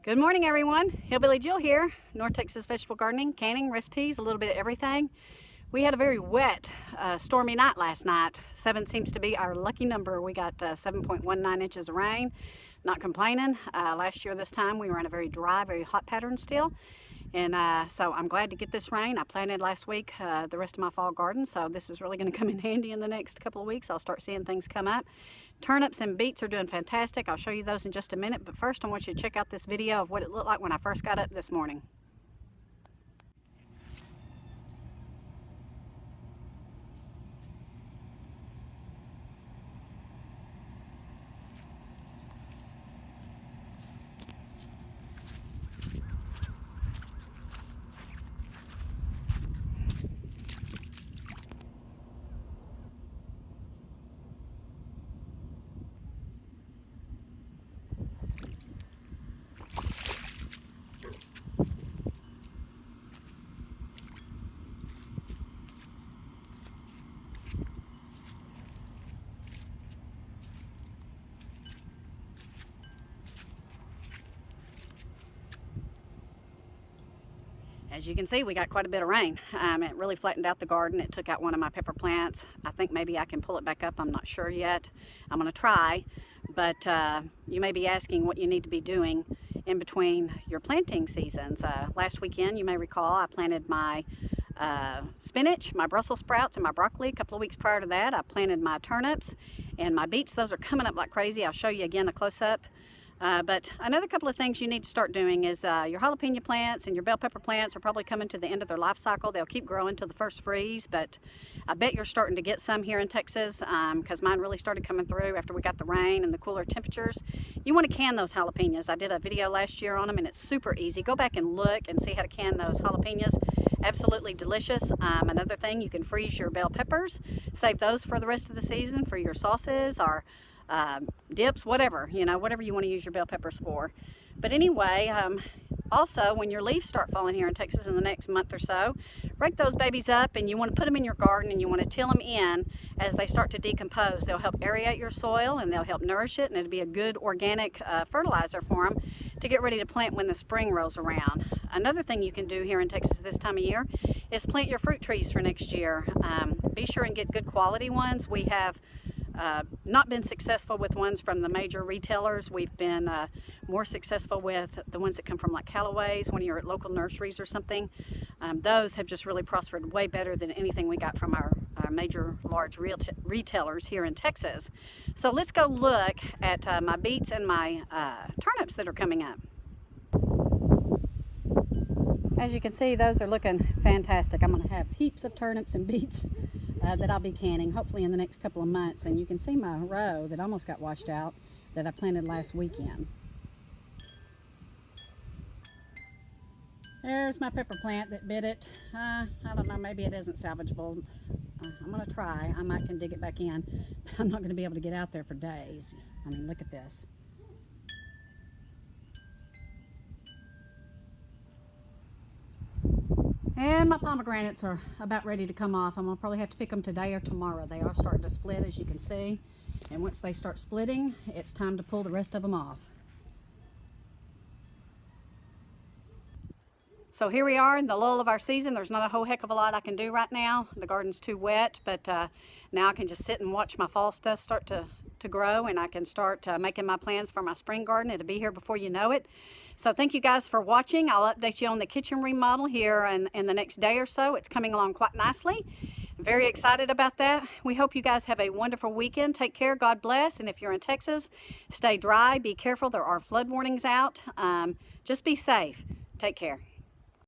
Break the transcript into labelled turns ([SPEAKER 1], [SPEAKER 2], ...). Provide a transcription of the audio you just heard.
[SPEAKER 1] Good morning, everyone. Hillbilly Jill here. North Texas Vegetable Gardening, canning, recipes, a little bit of everything. We had a very wet, stormy night last night. 7 seems to be our lucky number. We got 7.19 inches of rain. Not complaining. Last year this time we were in a very dry, very hot pattern still. And so I'm glad to get this rain. I planted last week the rest of my fall garden, so this is really going to come in handy in the next couple of weeks. I'll start seeing things come up. Turnips and beets are doing fantastic. I'll show you those in just a minute, but first I want you to check out this video of what it looked like when I first got up this morning. As you can see, we got quite a bit of rain. It really flattened out the garden. It took out one of my pepper plants. I think maybe I can pull it back up. I'm not sure yet. I'm going to try, but you may be asking what you need to be doing in between your planting seasons. Last weekend, you may recall, I planted my spinach, my Brussels sprouts, and my broccoli. A couple of weeks prior to that, I planted my turnips and my beets. Those are coming up like crazy. I'll show you again a close-up. But another couple of things you need to start doing is your jalapeno plants and your bell pepper plants are probably coming to the end of their life cycle. They'll keep growing till the first freeze, but I bet you're starting to get some here in Texas because mine really started coming through after we got the rain and the cooler temperatures. You want to can those jalapenos. I did a video last year on them and it's super easy. Go back and look and see how to can those jalapenos. Absolutely delicious. Another thing, you can freeze your bell peppers. Save those for the rest of the season for your sauces or dips, whatever you want to use your bell peppers for. But anyway, also when your leaves start falling here in Texas in the next month or so, rake those babies up and you want to put them in your garden and you want to till them in as they start to decompose. They'll help aerate your soil and they'll help nourish it, and it'll be a good organic fertilizer for them to get ready to plant when the spring rolls around. Another thing you can do here in Texas this time of year is plant your fruit trees for next year. Be sure and get good quality ones. We have not been successful with ones from the major retailers. We've been more successful with the ones that come from like Callaway's, one of your local nurseries or something. Those have just really prospered way better than anything we got from our major large retailers here in Texas. So let's go look at my beets and my turnips that are coming up. As you can see, those are looking fantastic. I'm going to have heaps of turnips and beets that I'll be canning hopefully in the next couple of months. And you can see my row that almost got washed out that I planted last weekend. There's my pepper plant that bit it. I don't know, maybe it isn't salvageable. I'm going to try. I might can dig it back in, but I'm not going to be able to get out there for days. I mean, look at this. And my pomegranates are about ready to come off. I'm going to probably have to pick them today or tomorrow. They are starting to split, as you can see. And once they start splitting, it's time to pull the rest of them off. So here we are in the lull of our season. There's not a whole heck of a lot I can do right now. The garden's too wet, but now I can just sit and watch my fall stuff start to grow, and I can start making my plans for my spring garden. It'll be here before you know it. So thank you guys for watching. I'll update you on the kitchen remodel here in the next day or so. It's coming along quite nicely. Very excited about that. We hope you guys have a wonderful weekend. Take care. God bless. And if you're in Texas, stay dry. Be careful. There are flood warnings out. Just be safe. Take care.